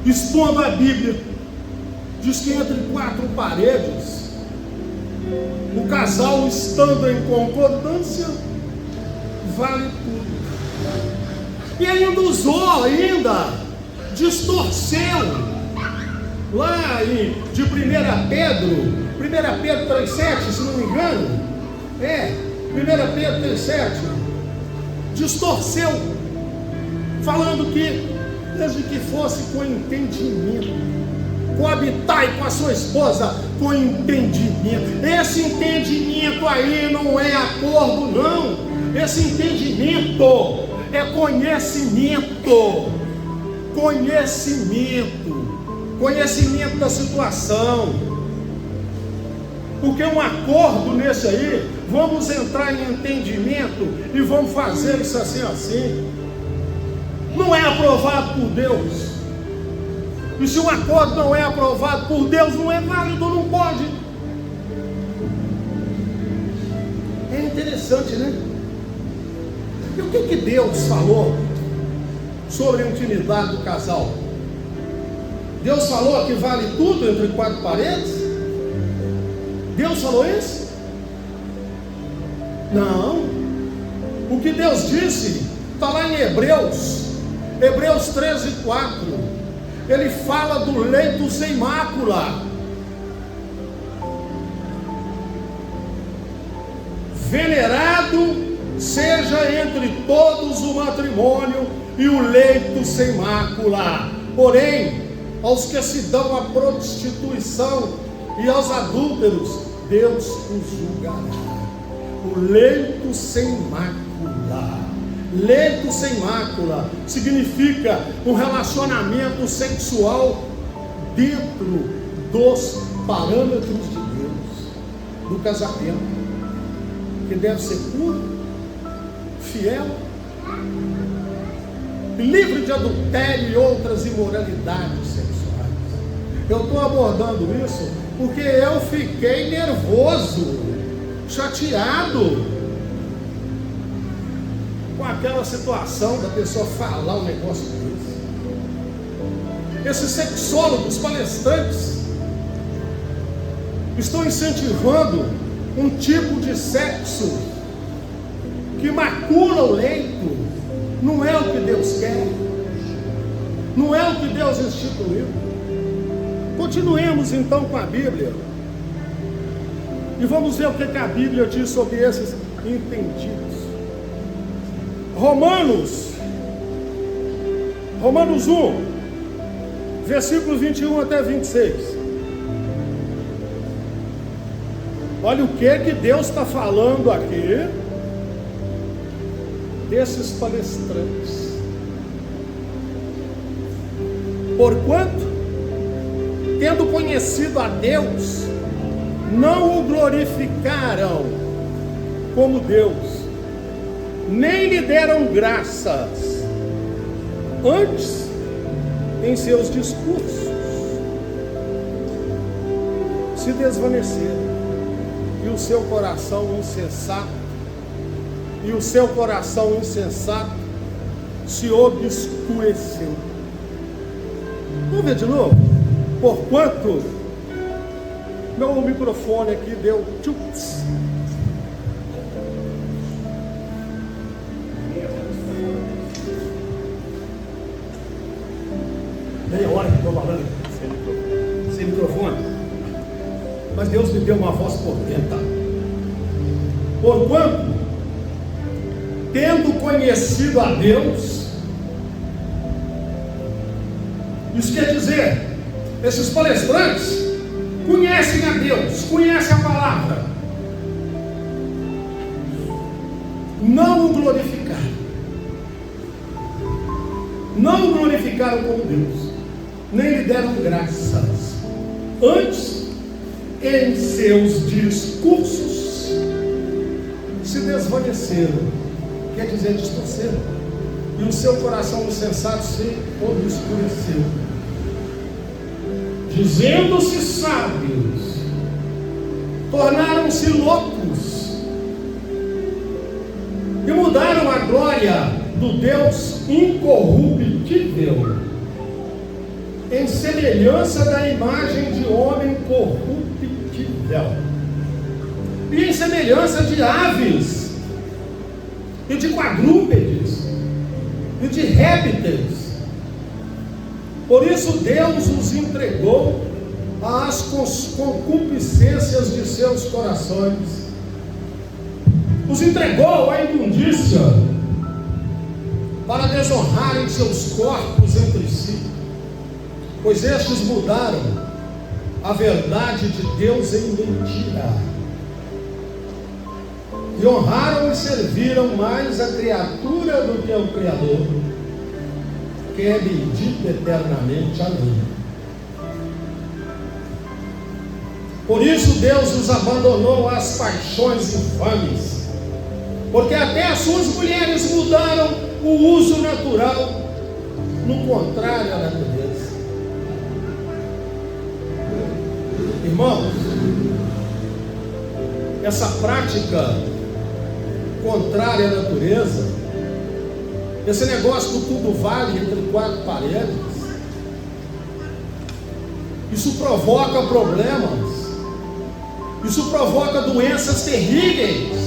expondo a Bíblia. Diz que entre quatro paredes, o casal estando em concordância, vale tudo. E ainda usou, distorceu. Lá de 1 Pedro 3,7, se não me engano, 1 Pedro 3,7, distorceu, falando que, desde que fosse com entendimento, coabitai com a sua esposa com entendimento. Esse entendimento aí não é acordo, não. Esse entendimento é conhecimento da situação. Porque um acordo nesse aí, vamos entrar em entendimento e vamos fazer isso assim, não é aprovado por Deus. E se um acordo não é aprovado por Deus, não é válido, não pode. É interessante, né? E o que Deus falou sobre a intimidade do casal? Deus falou que vale tudo entre quatro paredes? Deus falou isso? Não. O que Deus disse está lá em Hebreus 13:4. Ele fala do leito sem mácula. Venerado seja entre todos o matrimônio e o leito sem mácula. Porém, aos que se dão à prostituição e aos adúlteros, Deus os julgará. O leito sem mácula. Leito sem mácula significa um relacionamento sexual dentro dos parâmetros de Deus, do casamento, que deve ser puro, fiel, livre de adultério e outras imoralidades sexuais. Eu estou abordando isso porque eu fiquei nervoso, chateado com aquela situação da pessoa falar um negócio desse. Esses sexólogos, palestrantes, estão incentivando um tipo de sexo que macula o leito. Não é o que Deus quer, não é o que Deus instituiu. Continuemos então com a Bíblia e vamos ver o que a Bíblia diz sobre esses entendidos. Romanos 1, versículos 21 até 26. Olha o que Deus está falando aqui desses palestrantes. Porquanto, tendo conhecido a Deus, não o glorificaram como Deus, nem lhe deram graças, antes, em seus discursos, se desvaneceram, e o seu coração insensato se obscureceu. Vamos ver de novo? Porquanto, meu microfone aqui deu tchuts. Meia hora que estou falando sem microfone. Mas Deus me deu uma voz portenta. Porquanto, tendo conhecido a Deus, isso quer dizer, esses palestrantes conhecem a Deus, conhecem a palavra, não o glorificaram como Deus, nem lhe deram graças, antes, em seus discursos, se desvaneceram, quer dizer, distorceram, e o seu coração insensato se obscureceu, dizendo-se sábios, tornaram-se loucos, e mudaram a glória do Deus incorruptível em semelhança da imagem de homem corruptível, e em semelhança de aves, e de quadrúpedes, e de répteis. Por isso Deus os entregou às concupiscências de seus corações, os entregou à imundícia, para desonrarem seus corpos entre si, pois estes mudaram a verdade de Deus em mentira, e honraram e serviram mais a criatura do que ao Criador, que é bendito eternamente. Amém. Por isso Deus os abandonou às paixões infames, porque até as suas mulheres mudaram o uso natural, no contrário à natureza. Irmãos, essa prática contrária à natureza, esse negócio do tudo vale entre quatro paredes, isso provoca problemas, isso provoca doenças terríveis.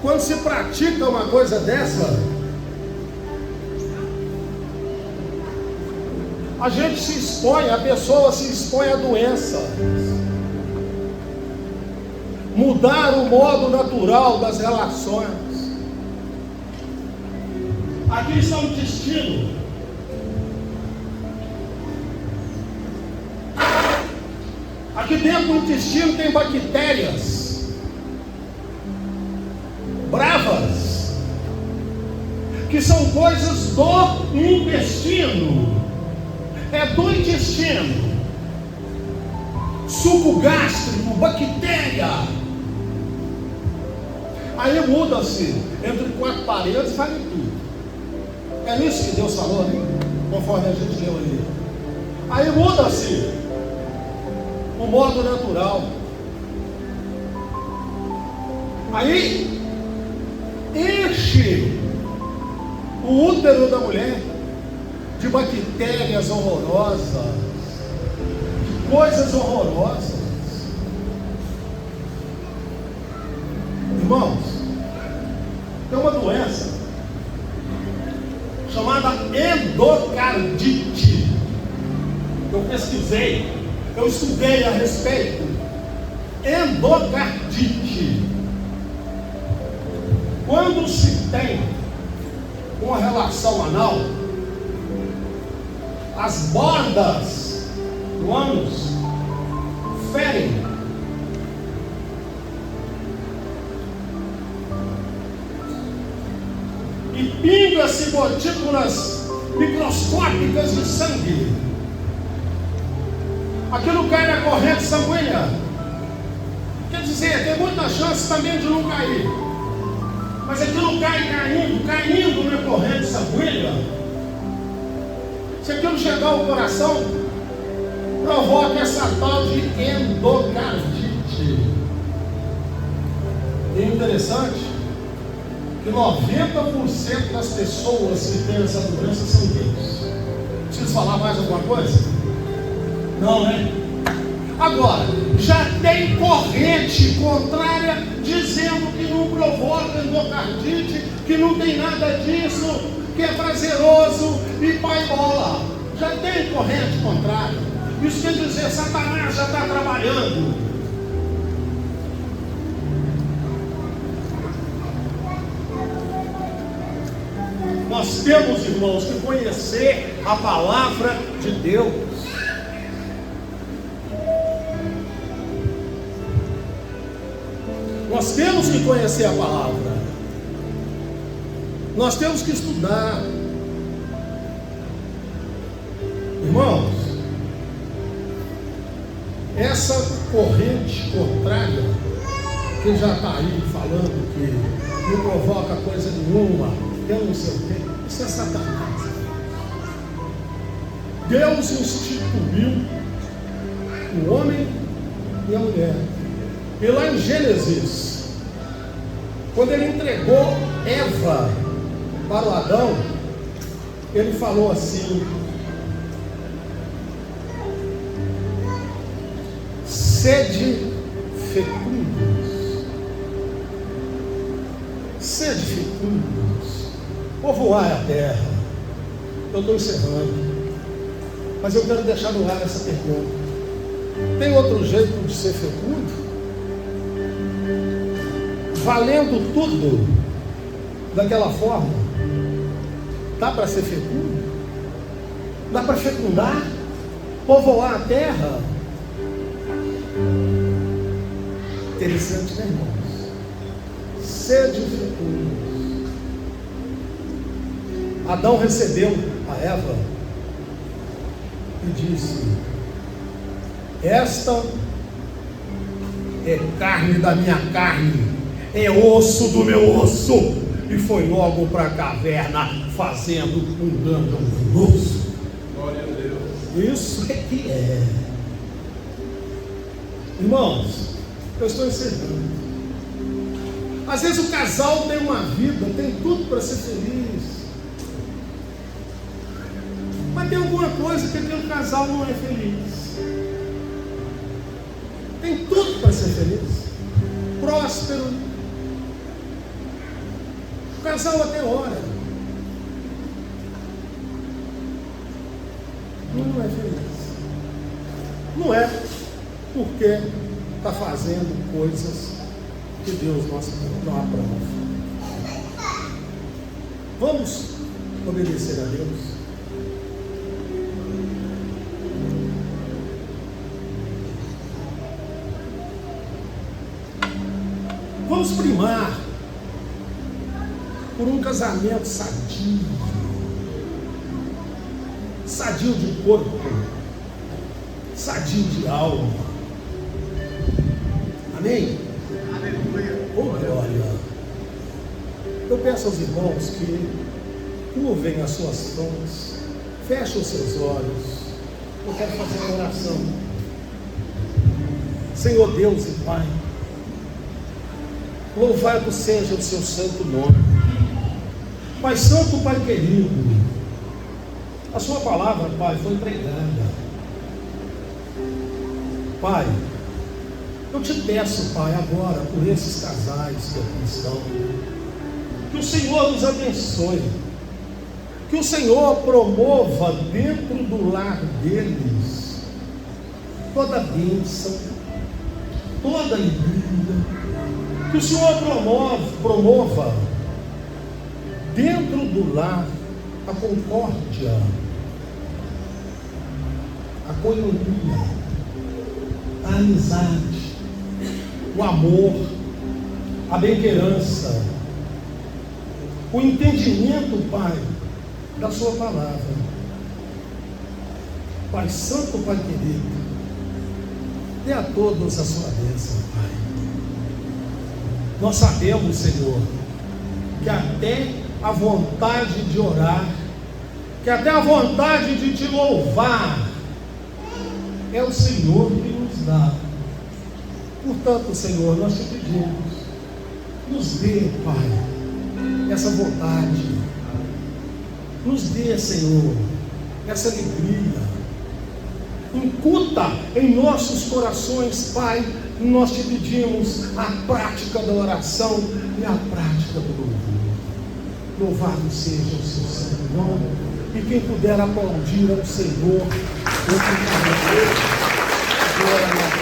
Quando se pratica uma coisa dessa, a gente se expõe, a pessoa se expõe à doença. Mudar o modo natural das relações. Aqui está o intestino. Aqui dentro do intestino tem bactérias bravas, que são coisas do intestino, é do intestino, suco gástrico, bactéria. Aí muda-se entre quatro paredes, faz tudo. É isso que Deus falou, né? Conforme a gente leu ali. Aí muda-se o modo natural. Aí enche o útero da mulher de bactérias horrorosas, de coisas horrorosas. Irmãos, tem uma doença chamada endocardite. Eu pesquisei, eu estudei a respeito. Endocardite. Quando se tem uma relação anal, as bordas do ânus ferem. pinga-se gotículas microscópicas de sangue. Aquilo cai na corrente sanguínea. Quer dizer, tem muita chance também de não cair. Mas aquilo caindo na corrente sanguínea. Se aquilo chegar ao coração, provoca essa tal de endocardite. E é interessante que 90% das pessoas que têm essa doença são gays. Preciso falar mais alguma coisa? Não, né? Agora, já tem corrente contrária dizendo que não provoca endocardite, que não tem nada disso, que é prazeroso e pai bola. Já tem corrente contrária. Isso quer dizer, Satanás já está trabalhando. Nós temos, irmãos, que conhecer a palavra de Deus. Nós temos que conhecer a palavra. Nós temos que estudar. Irmãos, essa corrente contrária, que já está aí falando que não provoca coisa nenhuma, eu não sei o quê, isso é Satanás. Deus instituiu o homem e a mulher. E lá em Gênesis, quando ele entregou Eva para o Adão, ele falou assim: sede fecundos, sede fecundos, povoai a terra. Eu estou encerrando, mas eu quero deixar no ar essa pergunta: tem outro jeito de ser fecundo? Valendo tudo daquela forma, dá para ser fecundo? Dá para fecundar? Povoar a terra? Interessante, né, irmãos? Sede fecundos. Adão recebeu a Eva e disse: esta é carne da minha carne, é osso do meu osso. E foi logo para a caverna, fazendo um grande alvoroço. Glória a Deus. Isso é que é. Irmãos, eu estou encerrando. Às vezes o casal tem uma vida, tem tudo para ser feliz, mas tem alguma coisa que aquele casal não é feliz. Tem tudo para ser feliz, próspero, o casal até ora, não é feliz. Não é porque está fazendo coisas que Deus não aprova. Vamos obedecer a Deus. Vamos primar por um casamento sadio, sadio de corpo, sadio de alma. Amém? Aleluia. Oh, glória. Eu peço aos irmãos que curvem as suas mãos, fechem os seus olhos. Eu quero fazer uma oração. Senhor Deus e Pai, louvado seja o seu santo nome. Pai Santo, Pai querido, a sua palavra, Pai, foi pregada. Pai, eu te peço, Pai, agora, por esses casais que aqui estão, que o Senhor nos abençoe, que o Senhor promova dentro do lar deles toda bênção, toda alegria, que o Senhor promova dentro do lar a concórdia, a coinonia, a amizade, o amor, a bem-querança, o entendimento, Pai, da sua palavra. Pai Santo, Pai querido, dê a todos a sua bênção, Pai. Nós sabemos, Senhor, que até a vontade de orar, que até a vontade de te louvar, é o Senhor que nos dá. Portanto, Senhor, nós te pedimos, nos dê, Pai, essa vontade, nos dê, Senhor, essa alegria, incuta em nossos corações, Pai, nós te pedimos a prática da oração e a prática do louvor. Louvado seja o seu santo nome, e quem puder aplaudir ao Senhor, eu ficarei. Glória a Deus.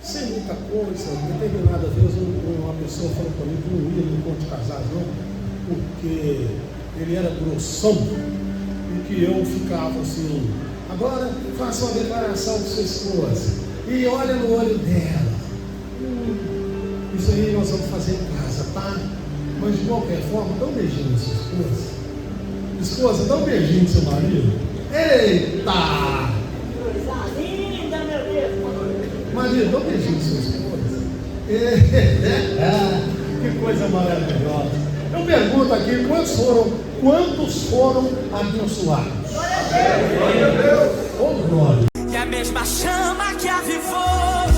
Sem muita coisa, determinada vez uma pessoa falou para mim que não ia no encontro de casais não, porque ele era grossão, e que eu ficava assim, agora faça uma declaração de sua esposa, e olha no olho dela. Isso aí nós vamos fazer em casa, tá? Mas de qualquer forma, dá um beijinho na sua esposa. Esposa, dá um beijinho no seu marido. Eita! Linda, meu Deus! Marido, dá um beijinho na sua esposa. Que coisa maravilhosa. Eu pergunto aqui, quantos foram abençoados? Glória a Deus! Oh, glória! E a mesma chama que avivou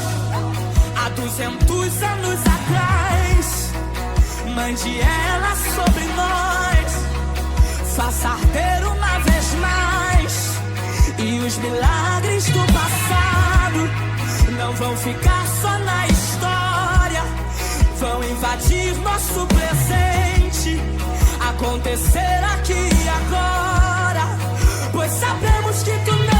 há 200 anos atrás, mande ela sobre nós, faça arder uma vez mais. E os milagres do passado não vão ficar só na história, vão invadir nosso presente, acontecer aqui e agora, pois sabemos que tu não